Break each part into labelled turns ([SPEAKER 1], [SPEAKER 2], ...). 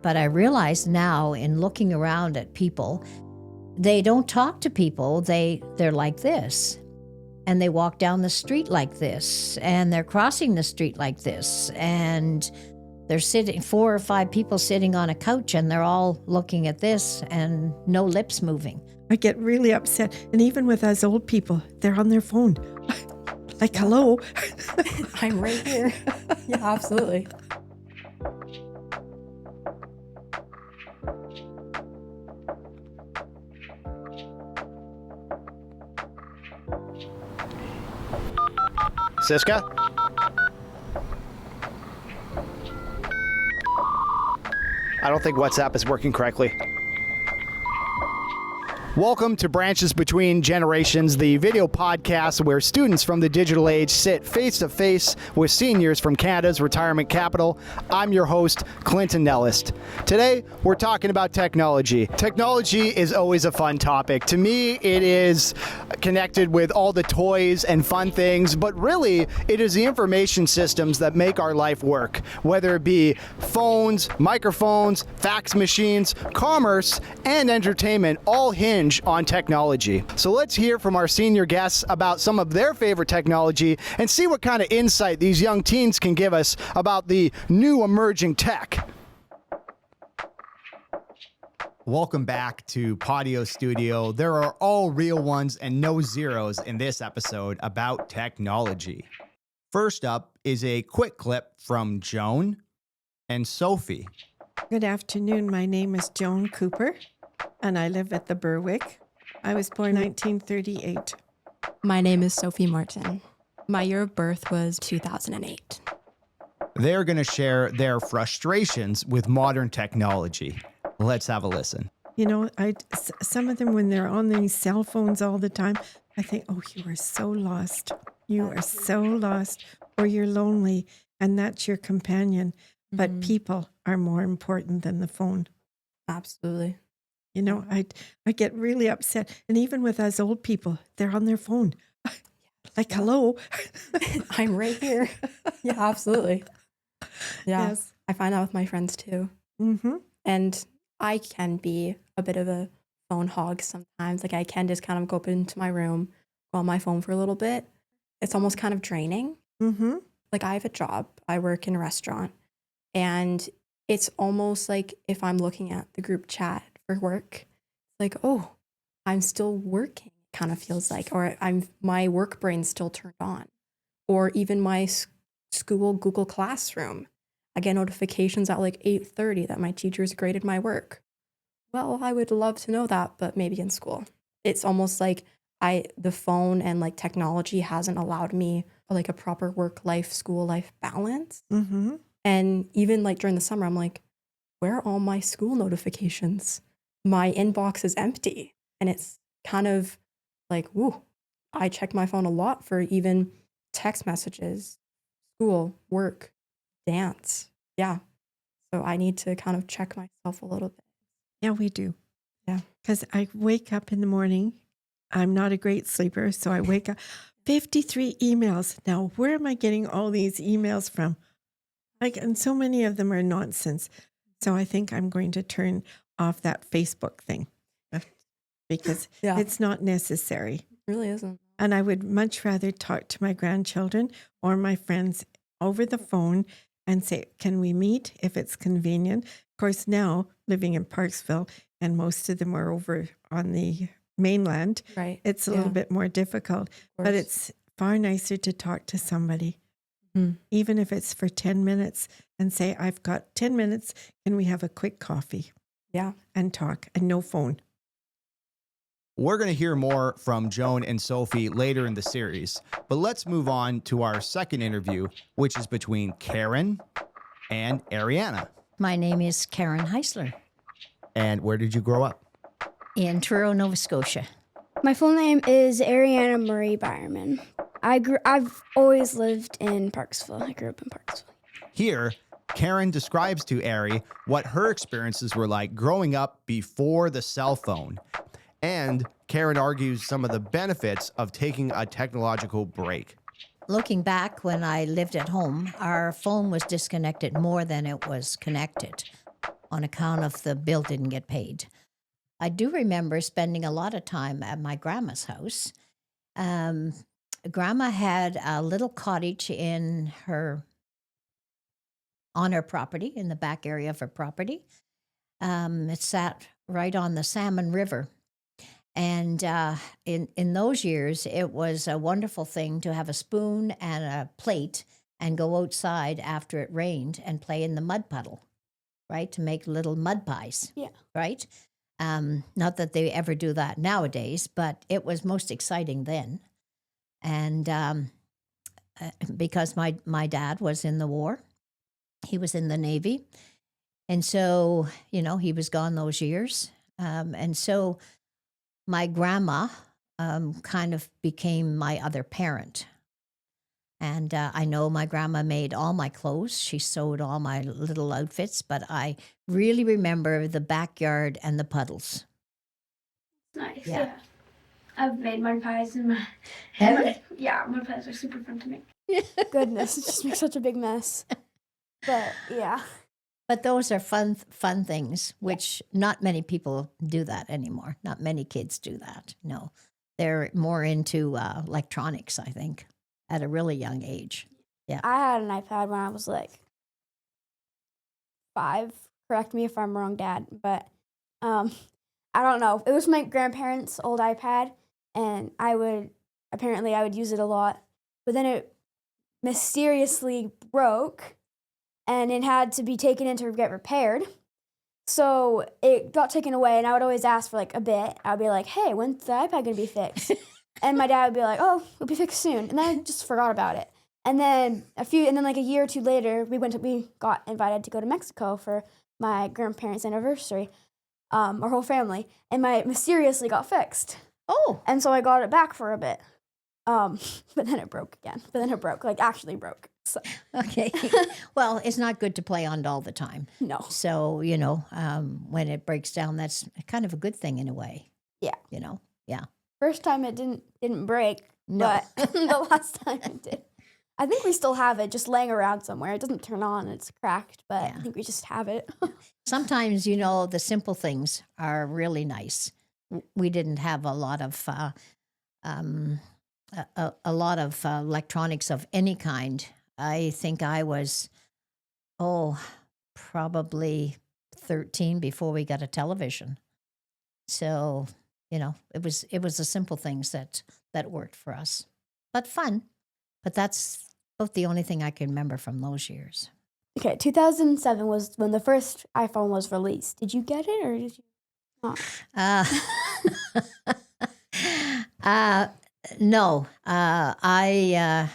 [SPEAKER 1] But I realize now in looking around at people, they don't talk to people. They're like this. And they walk down the street like this. And they're crossing the street like this. And they're sitting, 4 or 5 people sitting on a couch, and they're all looking at this and no lips moving.
[SPEAKER 2] I get really upset. And even with us old people, they're on their phone. Like, hello.
[SPEAKER 3] I'm right here. Yeah, absolutely.
[SPEAKER 4] Siska? I don't think WhatsApp is working correctly. Welcome to Branches Between Generations, the video podcast where students from the digital age sit face-to-face with seniors from Canada's retirement capital. I'm your host, Clinton Nellist. Today, we're talking about technology. Technology is always a fun topic. To me, it is connected with all the toys and fun things, but really, it is the information systems that make our life work, whether it be phones, microphones, fax machines, commerce, and entertainment, all hinge on technology. So let's hear from our senior guests about some of their favorite technology and see what kind of insight these young teens can give us about the new emerging tech. Welcome back to Podio Studio. There are all real ones and no zeros in this episode about technology. First up is a quick clip from Joan and Sophie.
[SPEAKER 2] Good afternoon. My name is Joan Cooper, and I live at the Berwick. I was born 1938.
[SPEAKER 3] My name is Sophie Martin. My year of birth was 2008.
[SPEAKER 4] They're going to share their frustrations with modern technology. Let's have a listen.
[SPEAKER 2] You know, some of them, when they're on these cell phones all the time, I think, oh, you are so lost. You are so lost, or you're lonely, and that's your companion. But people are more important than the phone.
[SPEAKER 3] Absolutely.
[SPEAKER 2] You know, I get really upset. And even with us old people, they're on their phone. Like, hello.
[SPEAKER 3] I'm right here. Yeah, absolutely. Yeah,
[SPEAKER 2] Yes.
[SPEAKER 3] I find that with my friends too.
[SPEAKER 2] Mm-hmm.
[SPEAKER 3] And I can be a bit of a phone hog sometimes. Like I can just kind of go up into my room, go on my phone for a little bit. It's almost kind of draining.
[SPEAKER 2] Mm-hmm.
[SPEAKER 3] Like I have a job. I work in a restaurant. And it's almost like if I'm looking at the group chat for work, like, oh, I'm still working, kind of feels like, or my work brain's still turned on. Or even my school Google Classroom. I get notifications at like 8:30 that my teachers graded my work. Well, I would love to know that, but maybe in school. It's almost like the phone and like technology hasn't allowed me like a proper work-life, school-life balance.
[SPEAKER 2] Mm-hmm.
[SPEAKER 3] And even like during the summer, I'm like, where are all my school notifications? My inbox is empty. And it's kind of like, woo, I check my phone a lot for even text messages, school, work, dance. Yeah. So I need to kind of check myself a little bit.
[SPEAKER 2] Yeah, we do.
[SPEAKER 3] Yeah.
[SPEAKER 2] Because I wake up in the morning. I'm not a great sleeper, so I wake up. 53 emails. Now, where am I getting all these emails from? And so many of them are nonsense. So I think I'm going to turn off that Facebook thing because it's not necessary.
[SPEAKER 3] It really isn't.
[SPEAKER 2] And I would much rather talk to my grandchildren or my friends over the phone and say, can we meet if it's convenient? Of course, now living in Parksville, and most of them are over on the mainland,
[SPEAKER 3] Right.
[SPEAKER 2] it's a little bit more difficult. But it's far nicer to talk to somebody. Even if it's for 10 minutes and say, I've got 10 minutes, can we have a quick coffee?
[SPEAKER 3] Yeah.
[SPEAKER 2] And talk and no phone.
[SPEAKER 4] We're going to hear more from Joan and Sophie later in the series, but let's move on to our second interview, which is between Karen and Arianna.
[SPEAKER 1] My name is Karen Heisler
[SPEAKER 4] And where did you grow up?
[SPEAKER 1] in Truro, Nova Scotia.
[SPEAKER 5] My full name is Arianna Marie Beuerman. I've always lived in Parksville. I grew up in Parksville.
[SPEAKER 4] Here, Karen describes to Ari what her experiences were like growing up before the cell phone. And Karen argues some of the benefits of taking a technological break.
[SPEAKER 1] Looking back when I lived at home, our phone was disconnected more than it was connected. on account of the bill didn't get paid. I do remember spending a lot of time at my grandma's house. Grandma had a little cottage on her property, in the back area of her property. It sat right on the Salmon River. And in those years, it was a wonderful thing to have a spoon and a plate and go outside after it rained and play in the mud puddle, right? To make little mud pies,
[SPEAKER 5] Yeah.
[SPEAKER 1] right? Not that they ever do that nowadays, but it was most exciting then. And because my dad was in the war, he was in the Navy. And so, he was gone those years. And so my grandma kind of became my other parent. And I know my grandma made all my clothes. She sewed all my little outfits, but I really remember the backyard and the puddles.
[SPEAKER 6] Nice.
[SPEAKER 1] Yeah.
[SPEAKER 6] Yeah. I've made mud pies and yeah, mud pies are super fun to make.
[SPEAKER 5] Goodness, it just makes such a big mess. But yeah.
[SPEAKER 1] But those are fun things, which not many people do that anymore. Not many kids do that. No, they're more into electronics, I think, at a really young age. Yeah.
[SPEAKER 5] I had an iPad when I was like 5. Correct me if I'm wrong, Dad. But I don't know. It was my grandparents' old iPad, and I would use it a lot. But then it mysteriously broke, and it had to be taken in to get repaired. So it got taken away, and I would always ask for like a bit. I'd be like, "Hey, when's the iPad gonna be fixed?" And my dad would be like, "Oh, it'll be fixed soon." And then I just forgot about it. And then like a year or two later, we got invited to go to Mexico for my grandparents' anniversary, our whole family, and my mysteriously got fixed.
[SPEAKER 1] Oh.
[SPEAKER 5] And so I got it back for a bit. But then it broke again. Like actually broke. So.
[SPEAKER 1] Okay. Well, it's not good to play on it all the time.
[SPEAKER 5] No.
[SPEAKER 1] So, when it breaks down, that's kind of a good thing in a way.
[SPEAKER 5] Yeah.
[SPEAKER 1] Yeah.
[SPEAKER 5] First time it didn't break,
[SPEAKER 1] No.
[SPEAKER 5] but the last time it did. I think we still have it just laying around somewhere. It doesn't turn on, it's cracked, but
[SPEAKER 1] Yeah.
[SPEAKER 5] I think we just have it.
[SPEAKER 1] Sometimes, the simple things are really nice. We didn't have a lot of electronics of any kind. I think I was, probably 13 before we got a television. So, it was the simple things that worked for us. But fun. But that's about the only thing I can remember from those years.
[SPEAKER 5] Okay, 2007 was when the first iPhone was released. Did you get it or did you not?
[SPEAKER 1] No. I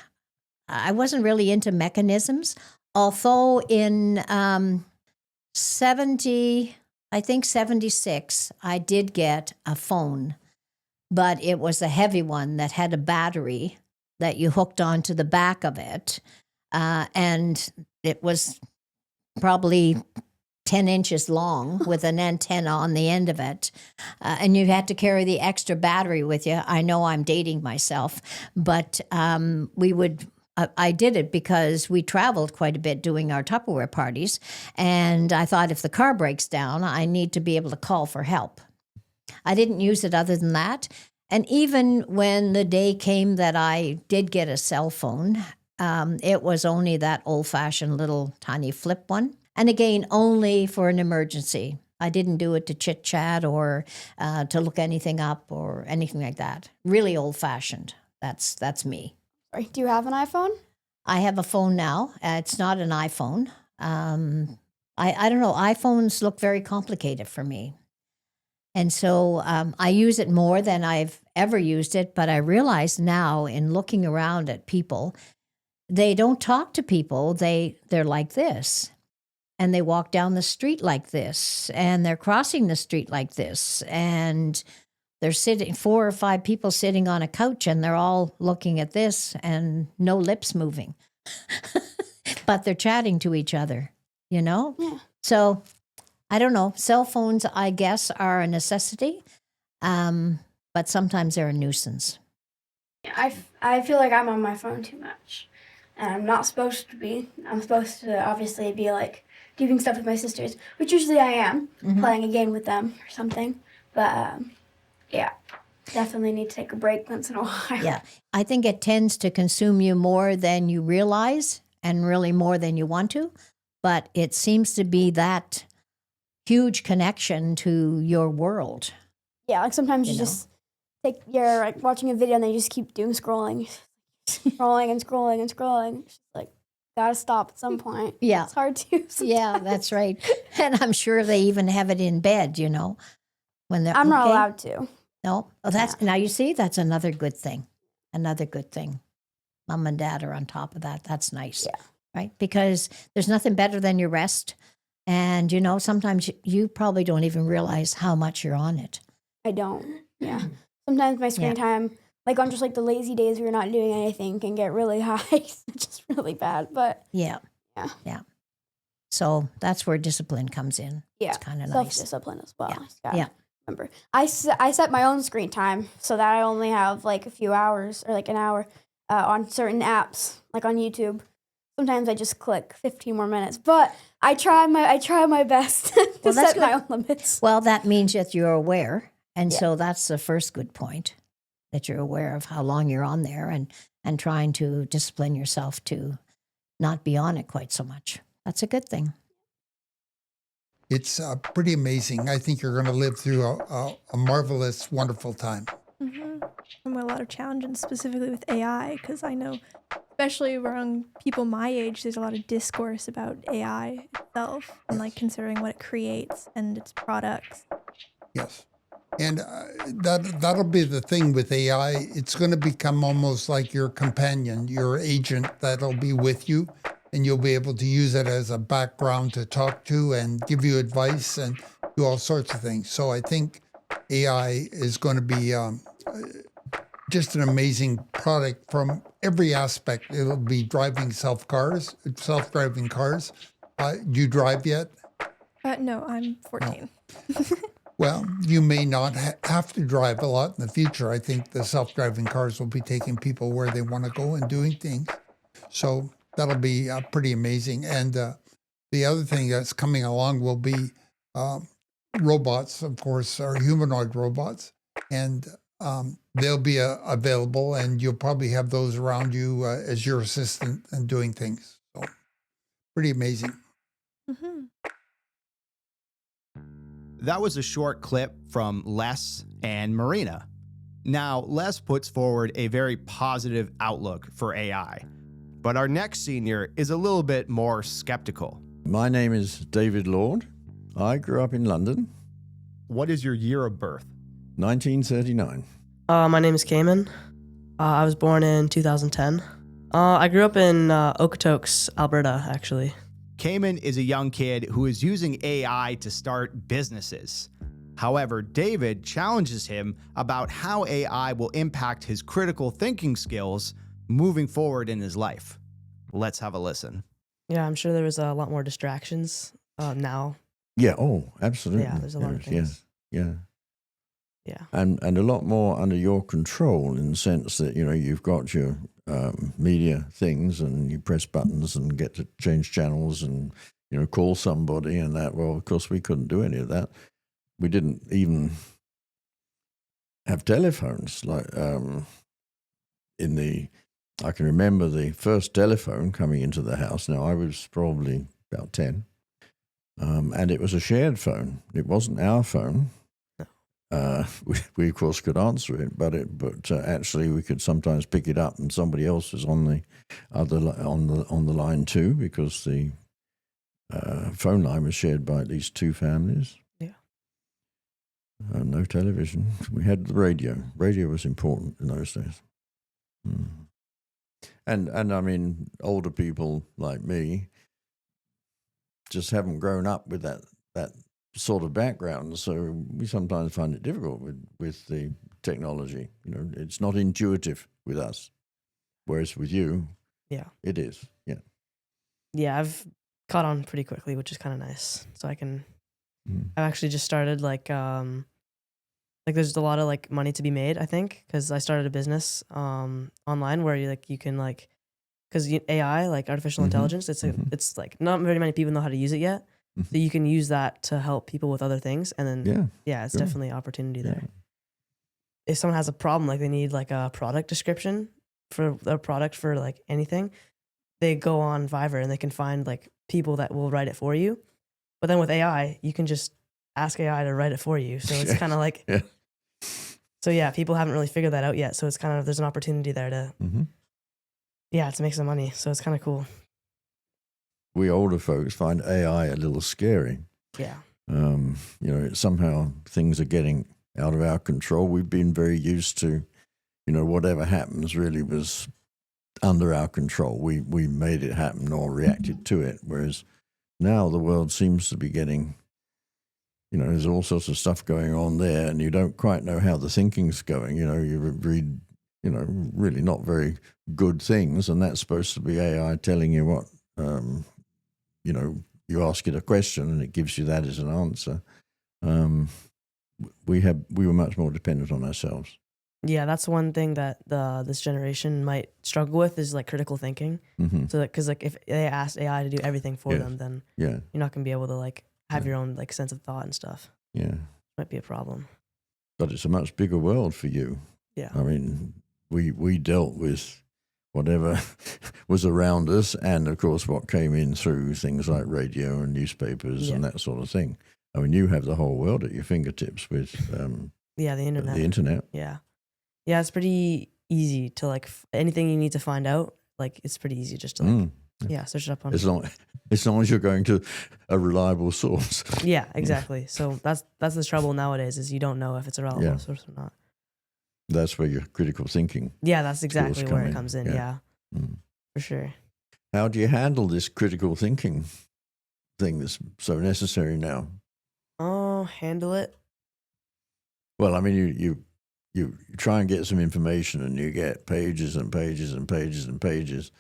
[SPEAKER 1] wasn't really into mechanisms, although in 76, I did get a phone, but it was a heavy one that had a battery that you hooked onto the back of it, and it was probably 10 inches long with an antenna on the end of it. And you had to carry the extra battery with you. I know I'm dating myself, but I did it because we traveled quite a bit doing our Tupperware parties. And I thought if the car breaks down, I need to be able to call for help. I didn't use it other than that. And even when the day came that I did get a cell phone, it was only that old-fashioned little tiny flip one. And again, only for an emergency. I didn't do it to chit-chat or to look anything up or anything like that. Really old-fashioned. That's me.
[SPEAKER 5] Sorry, do you have an iPhone?
[SPEAKER 1] I have a phone now. It's not an iPhone. I don't know. iPhones look very complicated for me. And so I use it more than I've ever used it. But I realize now in looking around at people, they don't talk to people. They're like this. And they walk down the street like this. And they're crossing the street like this. And they're 4 or 5 people sitting on a couch and they're all looking at this and no lips moving. But they're chatting to each other,
[SPEAKER 5] Yeah.
[SPEAKER 1] So I don't know. Cell phones, I guess, are a necessity, but sometimes they're a nuisance.
[SPEAKER 6] I feel like I'm on my phone too much, and I'm not supposed to be. I'm supposed to obviously be like
[SPEAKER 5] doing stuff with my sisters, which usually I am, playing a game with them or something. But yeah, definitely need to take a break once in a while.
[SPEAKER 1] Yeah. I think it tends to consume you more than you realize and really more than you want to. But it seems to be that huge connection to your world.
[SPEAKER 5] Yeah, like sometimes you
[SPEAKER 1] know?
[SPEAKER 5] just you're like watching a video and then you just keep doom scrolling, scrolling and scrolling and scrolling. It's just like, gotta stop at some point.
[SPEAKER 1] Yeah.
[SPEAKER 5] It's hard to. Sometimes.
[SPEAKER 1] Yeah, that's right. And I'm sure they even have it in bed, when they're
[SPEAKER 5] I'm not
[SPEAKER 1] okay.
[SPEAKER 5] allowed to.
[SPEAKER 1] No. Oh, now you see, that's another good thing. Another good thing. Mom and dad are on top of that. That's nice.
[SPEAKER 5] Yeah.
[SPEAKER 1] Right? Because there's nothing better than your rest. And, sometimes you probably don't even realize how much you're on it.
[SPEAKER 5] I don't. Yeah. Sometimes my screen time, like on just like the lazy days where you're not doing anything, can get really high. It's just really bad. But
[SPEAKER 1] yeah. So that's where discipline comes in.
[SPEAKER 5] Yeah.
[SPEAKER 1] It's kind of nice.
[SPEAKER 5] Self-discipline as well.
[SPEAKER 1] Yeah.
[SPEAKER 5] I just gotta
[SPEAKER 1] Yeah.
[SPEAKER 5] remember. I set my own screen time so that I only have like a few hours or like an hour on certain apps, like on YouTube. Sometimes I just click 15 more minutes, but I try my best to set my own limits.
[SPEAKER 1] Well, that means that you're aware. And so that's the first good point, that you're aware of how long you're on there and trying to discipline yourself to not be on it quite so much. That's a good thing.
[SPEAKER 7] It's pretty amazing. I think you're going to live through a marvelous, wonderful time.
[SPEAKER 8] Mm-hmm. And a lot of challenges, specifically with AI, because I know, especially around people my age, there's a lot of discourse about AI itself and like considering what it creates and its products.
[SPEAKER 7] Yes. And that'll be the thing with AI. It's going to become almost like your companion, your agent that'll be with you, and you'll be able to use it as a background to talk to and give you advice and do all sorts of things. So I think AI is going to be just an amazing product from every aspect. It'll be driving self-driving cars. Do you drive yet?
[SPEAKER 8] No, I'm 14.
[SPEAKER 7] No. Well, you may not have to drive a lot in the future. I think the self-driving cars will be taking people where they want to go and doing things. So that'll be pretty amazing. And the other thing that's coming along will be robots, of course, or humanoid robots. And they'll be available, and you'll probably have those around you as your assistant and doing things. So pretty amazing.
[SPEAKER 8] Mm-hmm.
[SPEAKER 4] That was a short clip from Les and Marina. Now, Les puts forward a very positive outlook for AI, but our next senior is a little bit more skeptical.
[SPEAKER 9] My name is David Lord. I grew up in London.
[SPEAKER 4] What is your year of birth?
[SPEAKER 9] 1939.
[SPEAKER 10] My name is Kaemon. I was born in 2010. I grew up in Okotoks, Alberta, actually.
[SPEAKER 4] Kaemon is a young kid who is using AI to start businesses. However, David challenges him about how AI will impact his critical thinking skills moving forward in his life. Let's have a listen.
[SPEAKER 10] Yeah, I'm sure there was a lot more distractions now.
[SPEAKER 9] Yeah, absolutely.
[SPEAKER 10] Yeah, there's a lot of things.
[SPEAKER 9] Yeah.
[SPEAKER 10] Yeah.
[SPEAKER 9] And a lot more under your control in the sense that, you've got your media things and you press buttons and get to change channels and, call somebody and that. Well, of course, we couldn't do any of that. We didn't even have telephones. I can remember the first telephone coming into the house. Now, I was probably about 10. And it was a shared phone. It wasn't our phone. We of course could answer it, but actually we could sometimes pick it up, and somebody else was on the on the line too, because the phone line was shared by at least 2 families.
[SPEAKER 10] Yeah.
[SPEAKER 9] No television. We had the radio. Radio was important in those days. And I mean, older people like me just haven't grown up with that sort of background, so we sometimes find it difficult with the technology. It's not intuitive with us, whereas with you, it is.
[SPEAKER 10] Yeah, I've caught on pretty quickly, which is kind of nice. So I've actually just started there's a lot of money to be made, I think, because I started a business online where you can because AI, like artificial intelligence, it's like not very many people know how to use it yet. So you can use that to help people with other things, and then it's definitely an opportunity there. If someone has a problem, like they need like a product description for a product for like anything, they go on Fiverr and they can find like people that will write it for you. But then with AI, you can just ask AI to write it for you. So it's kind of like, so yeah, people haven't really figured that out yet. So it's kind of, there's an opportunity there to, to make some money. So it's kind of cool.
[SPEAKER 9] We older folks find AI a little scary.
[SPEAKER 10] Yeah.
[SPEAKER 9] You know, somehow things are getting out of our control. We've been very used to, you know, whatever happens really was under our control. We made it happen or reacted to it. Whereas now the world seems to be getting, you know, there's all sorts of stuff going on there, and you don't quite know how the thinking's going. You know, you read, you know, really not very good things, and that's supposed to be AI telling you what, you know, you ask it a question and it gives you that as an answer. We were much more dependent on ourselves.
[SPEAKER 10] Yeah, that's one thing that this generation might struggle with is like critical thinking. So because like if they asked AI to do everything for them, then you're not gonna be able to like have your own like sense of thought and stuff.
[SPEAKER 9] Yeah,
[SPEAKER 10] might be a problem.
[SPEAKER 9] But it's a much bigger world for you.
[SPEAKER 10] Yeah,
[SPEAKER 9] I mean, we dealt with whatever was around us, and of course what came in through things like radio and newspapers and that sort of thing. I mean, you have the whole world at your fingertips with
[SPEAKER 10] the internet.
[SPEAKER 9] The internet.
[SPEAKER 10] Yeah, it's pretty easy to like anything you need to find out. Like it's pretty easy just to like search it up on.
[SPEAKER 9] As long as you're going to a reliable source.
[SPEAKER 10] Yeah, exactly. So that's the trouble nowadays is you don't know if it's a reliable source or not.
[SPEAKER 9] That's where your critical thinking.
[SPEAKER 10] Yeah, that's exactly where it comes in. Yeah, for sure.
[SPEAKER 9] How do you handle this critical thinking thing that's so necessary now?
[SPEAKER 10] Oh, handle it.
[SPEAKER 9] Well, I mean, you try and get some information, and you get pages and pages and pages and pages,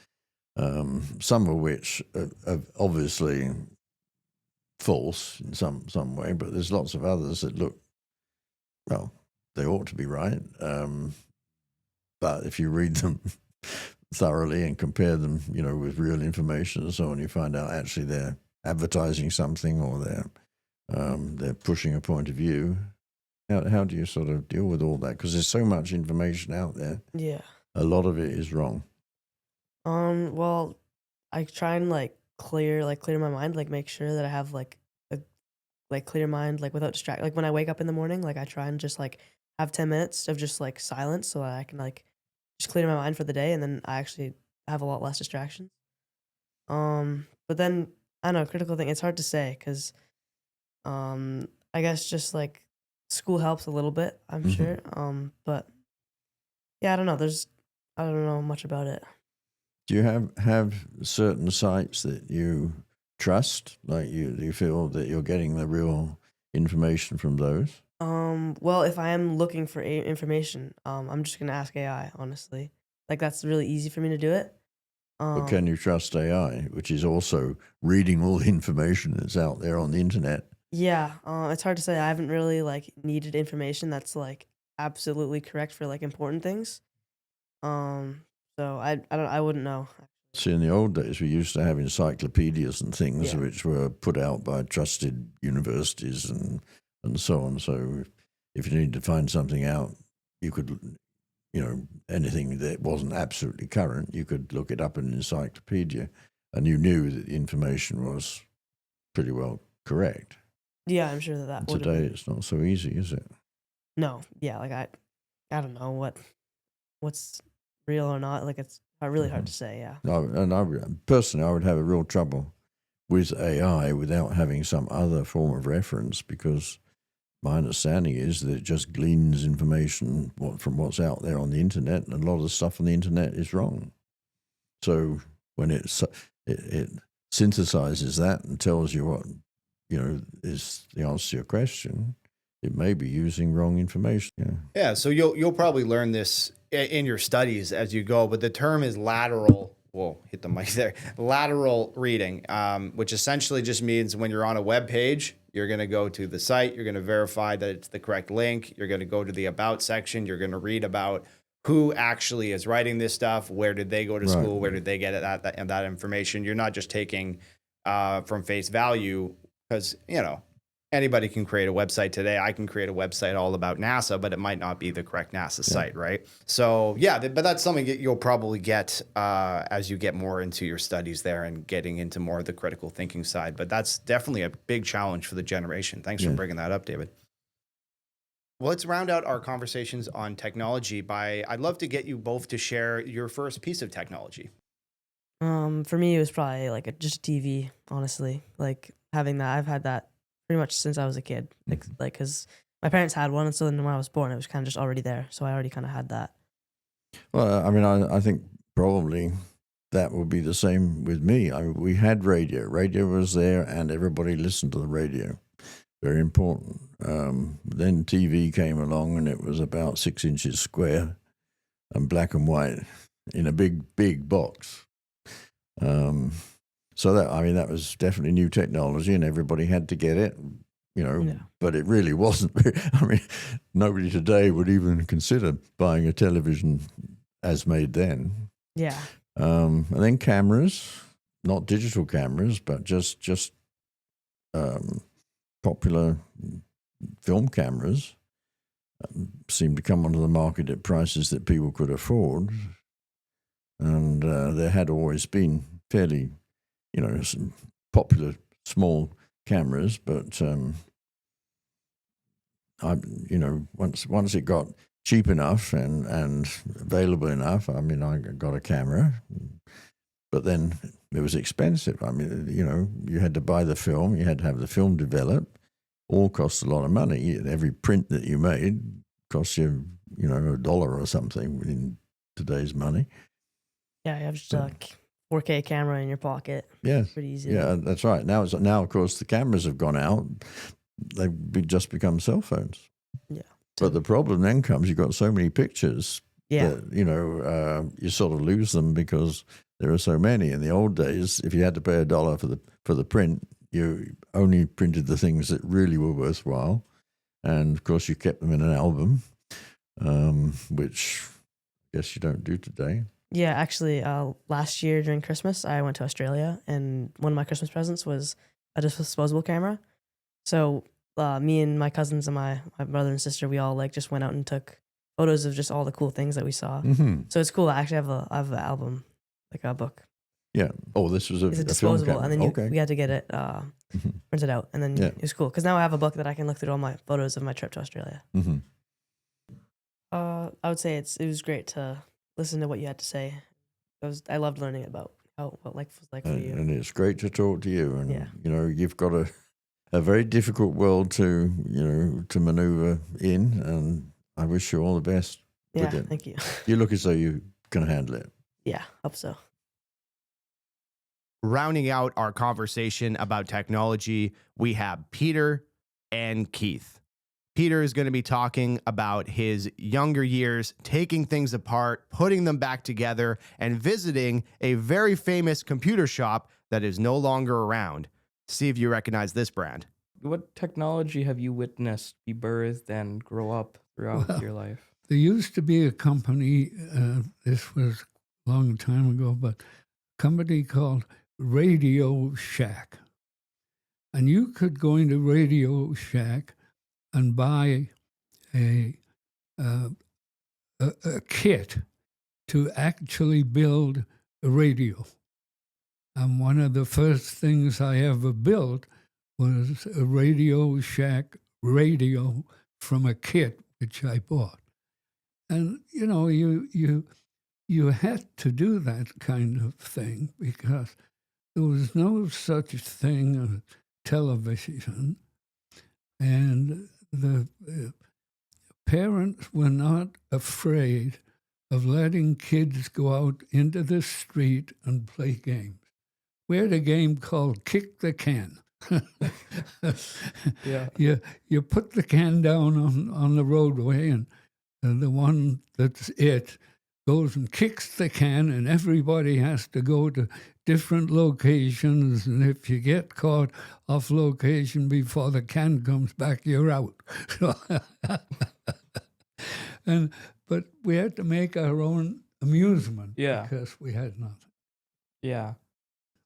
[SPEAKER 9] some of which are obviously false in some way, but there's lots of others that look, well, they ought to be right. But if you read them thoroughly and compare them, you know, with real information and so on, you find out actually they're advertising something, or they're pushing a point of view. How do you sort of deal with all that? Because there's so much information out there.
[SPEAKER 10] Yeah.
[SPEAKER 9] A lot of it is wrong.
[SPEAKER 10] Well, I try and clear my mind, like make sure that I have like a clear mind, like without distract. Like when I wake up in the morning, like I try and just like have 10 minutes of just like silence so that I can like just clear my mind for the day, and then I actually have a lot less distractions. But then I don't know, critical thing. It's hard to say because, I guess just like school helps a little bit, I'm sure. But yeah, I don't know. I don't know much about it.
[SPEAKER 9] Do you have certain sites that you trust? Like you feel that you're getting the real information from those?
[SPEAKER 10] Well, if I am looking for information, I'm just gonna ask AI. Honestly, like that's really easy for me to do it.
[SPEAKER 9] But can you trust AI, which is also reading all the information that's out there on the internet?
[SPEAKER 10] Yeah, it's hard to say. I haven't really like needed information that's like absolutely correct for like important things. So I wouldn't know.
[SPEAKER 9] See, in the old days, we used to have encyclopedias and things which were put out by trusted universities and so on. So if you needed to find something out, you could, you know, anything that wasn't absolutely current, you could look it up in an encyclopedia, and you knew that the information was pretty well correct.
[SPEAKER 10] Yeah, I'm sure that would.
[SPEAKER 9] Today, it's not so easy, is it?
[SPEAKER 10] No, yeah, like I don't know what's real or not. Like it's really hard to say. Yeah.
[SPEAKER 9] Personally, I would have a real trouble with AI without having some other form of reference, because my understanding is that it just gleans information from what's out there on the internet, and a lot of the stuff on the internet is wrong. So when it synthesizes that and tells you what, you know, is the answer to your question, it may be using wrong information.
[SPEAKER 4] Yeah. So you'll probably learn this in your studies as you go, but the term is lateral. Whoa, hit the mic there. Lateral reading, which essentially just means when you're on a web page, you're going to go to the site, you're going to verify that it's the correct link, you're going to go to the about section, you're going to read about who actually is writing this stuff, where did they go to school, where did they get that information. You're not just taking from face value, because, you know, anybody can create a website today. I can create a website all about NASA, but it might not be the correct NASA site, right? So yeah, but that's something that you'll probably get as you get more into your studies there and getting into more of the critical thinking side. But that's definitely a big challenge for the generation. Thanks for bringing that up, David. Well, let's round out our conversations on technology I'd love to get you both to share your first piece of technology.
[SPEAKER 10] For me, it was probably like just TV, honestly. Like having that, I've had that pretty much since I was a kid. Like, because my parents had one, and so then when I was born, it was kind of just already there. So I already kind of had that.
[SPEAKER 9] Well, I mean, I think probably that would be the same with me. We had radio. Radio was there, and everybody listened to the radio. Very important. Then TV came along, and it was about 6 inches square and black and white in a big box. So that was definitely new technology, and everybody had to get it, you know. But it really wasn't. I mean, nobody today would even consider buying a television as made then.
[SPEAKER 10] Yeah.
[SPEAKER 9] And then cameras, not digital cameras, but just popular film cameras seemed to come onto the market at prices that people could afford. And there had always been fairly, you know, some popular small cameras, but once it got cheap enough and available enough, I mean, I got a camera, but then it was expensive. I mean, you know, you had to buy the film, you had to have the film developed, all cost a lot of money. Every print that you made cost you, you know, $1 or something in today's money.
[SPEAKER 10] Yeah, you have just like 4K camera in your pocket.
[SPEAKER 9] Yeah,
[SPEAKER 10] pretty easy.
[SPEAKER 9] Yeah, that's right. Now, of course, the cameras have gone out. They've just become cell phones.
[SPEAKER 10] Yeah.
[SPEAKER 9] But the problem then comes, you've got so many pictures
[SPEAKER 10] Yeah.
[SPEAKER 9] that, you know, you sort of lose them because there are so many. In the old days, if you had to pay $1 for the print, you only printed the things that really were worthwhile. And, of course, you kept them in an album, which I guess you don't do today.
[SPEAKER 10] Yeah, actually, last year during Christmas, I went to Australia, and one of my Christmas presents was a disposable camera. So me and my cousins and my brother and sister, we all like just went out and took photos of just all the cool things that we saw.
[SPEAKER 9] Mm-hmm.
[SPEAKER 10] So it's cool. I actually have an album, like a book.
[SPEAKER 9] Yeah. Oh, this was
[SPEAKER 10] It's a
[SPEAKER 9] film
[SPEAKER 10] disposable,
[SPEAKER 9] camera.
[SPEAKER 10] and then we had to get it
[SPEAKER 9] Mm-hmm.
[SPEAKER 10] printed out, and then it was cool because now I have a book that I can look through all my photos of my trip to Australia.
[SPEAKER 9] Mm-hmm.
[SPEAKER 10] I would say it was great to listen to what you had to say. I loved learning about what life was like for you.
[SPEAKER 9] And it's great to talk to you. And,
[SPEAKER 10] Yeah.
[SPEAKER 9] you know, you've got a very difficult world to maneuver in. And I wish you all the best
[SPEAKER 10] Yeah,
[SPEAKER 9] with it.
[SPEAKER 10] thank you.
[SPEAKER 9] You look as though you can handle it.
[SPEAKER 10] Yeah, hope so.
[SPEAKER 4] Rounding out our conversation about technology, we have Peter and Keith. Peter is going to be talking about his younger years, taking things apart, putting them back together, and visiting a very famous computer shop that is no longer around. See if you recognize this brand.
[SPEAKER 11] What technology have you witnessed be birthed and grow up throughout your life?
[SPEAKER 12] There used to be a company, this was a long time ago, but a company called Radio Shack. And you could go into Radio Shack and buy a kit to actually build a radio. And one of the first things I ever built was a Radio Shack radio from a kit which I bought. And, you know, you had to do that kind of thing because there was no such thing as television. And the parents were not afraid of letting kids go out into the street and play games. We had a game called Kick the Can.
[SPEAKER 11] Yeah.
[SPEAKER 12] You put the can down on the roadway, and the one that's it goes and kicks the can, and everybody has to go to different locations, and if you get caught off location before the can comes back, you're out. but we had to make our own amusement
[SPEAKER 11] Yeah.
[SPEAKER 12] because we had nothing.
[SPEAKER 11] Yeah.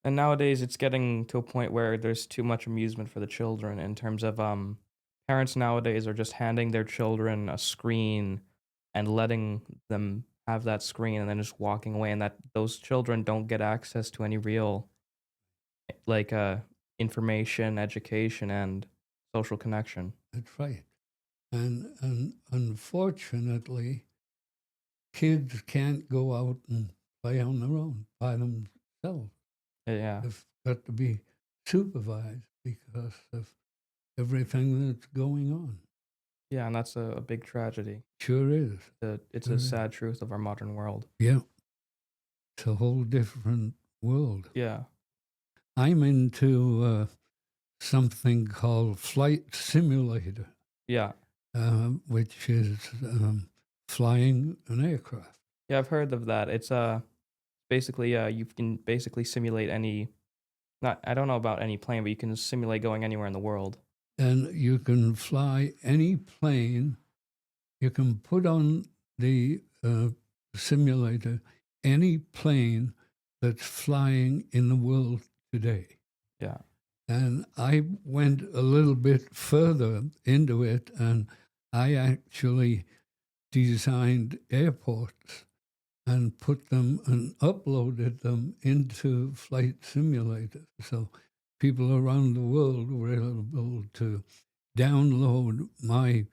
[SPEAKER 11] And nowadays it's getting to a point where there's too much amusement for the children in terms of parents nowadays are just handing their children a screen and letting them have that screen and then just walking away, and that those children don't get access to any real like information, education, and social connection.
[SPEAKER 12] That's right. And unfortunately, kids can't go out and play on their own by themselves.
[SPEAKER 11] Yeah.
[SPEAKER 12] They've got to be supervised because of everything that's going on.
[SPEAKER 11] Yeah, and that's a big tragedy.
[SPEAKER 12] Sure is.
[SPEAKER 11] It's a sad truth of our modern world.
[SPEAKER 12] Yeah. It's a whole different world.
[SPEAKER 11] Yeah.
[SPEAKER 12] I'm into something called Flight Simulator.
[SPEAKER 11] Yeah.
[SPEAKER 12] Which is flying an aircraft.
[SPEAKER 11] Yeah, I've heard of that. It's basically you can basically simulate any, I don't know about any plane, but you can simulate going anywhere in the world.
[SPEAKER 12] And you can fly any plane. You can put on the simulator any plane that's flying in the world today.
[SPEAKER 11] Yeah.
[SPEAKER 12] And I went a little bit further into it, and I actually designed airports and put them and uploaded them into Flight Simulator. So people around the world were able to download my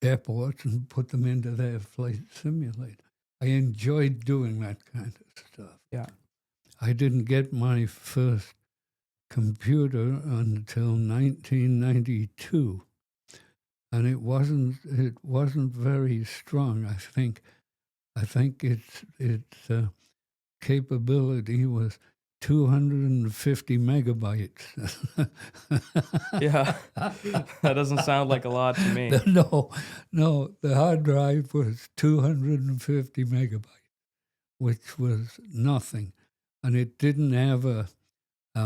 [SPEAKER 12] airports and put them into their Flight Simulator. I enjoyed doing that kind of stuff.
[SPEAKER 11] Yeah.
[SPEAKER 12] I didn't get my first computer until 1992, and it wasn't very strong. I think its capability was 250 megabytes.
[SPEAKER 11] Yeah, that doesn't sound like a lot to me.
[SPEAKER 12] No, the hard drive was 250 megabytes, which was nothing, and it didn't have a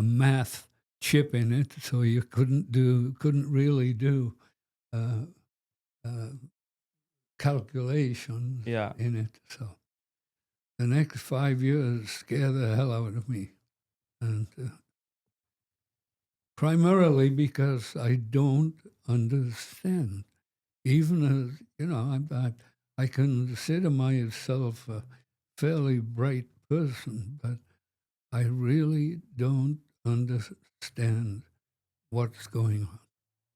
[SPEAKER 12] math chip in it, so you couldn't really do calculations in it. So the next 5 years scare the hell out of me, and primarily because I don't understand. Even as I consider myself a fairly bright person, but I really don't understand what's going on.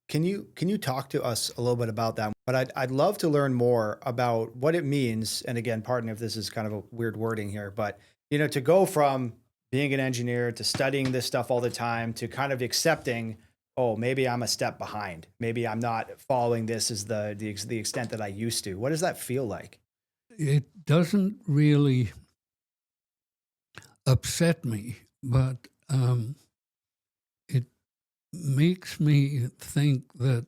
[SPEAKER 4] Can you talk to us a little bit about that? But I'd love to learn more about what it means. And again, pardon if this is kind of a weird wording here, but to go from being an engineer to studying this stuff all the time to kind of accepting, oh, maybe I'm a step behind. Maybe I'm not following this as the extent that I used to. What does that feel like?
[SPEAKER 12] It doesn't really upset me, but it makes me think that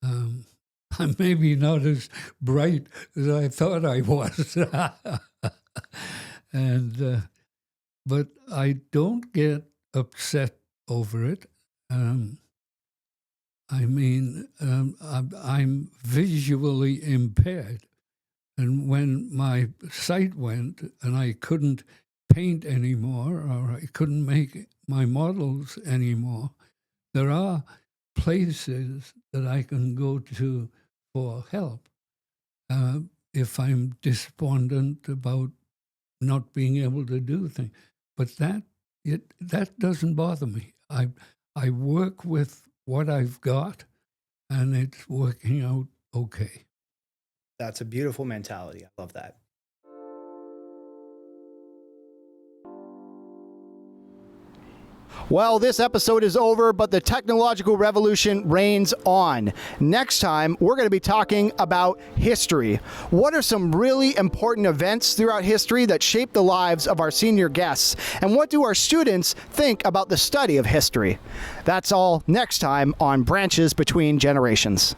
[SPEAKER 12] I'm maybe not as bright as I thought I was. But I don't get upset over it. I'm visually impaired. And when my sight went and I couldn't paint anymore, or I couldn't make my models anymore, there are places that I can go to for help if I'm despondent about not being able to do things. But that doesn't bother me. I work with what I've got, and it's working out okay.
[SPEAKER 4] That's a beautiful mentality. I love that. Well, this episode is over, but the technological revolution reigns on. Next time, we're going to be talking about history. What are some really important events throughout history that shape the lives of our senior guests? And what do our students think about the study of history? That's all next time on Branches Between Generations.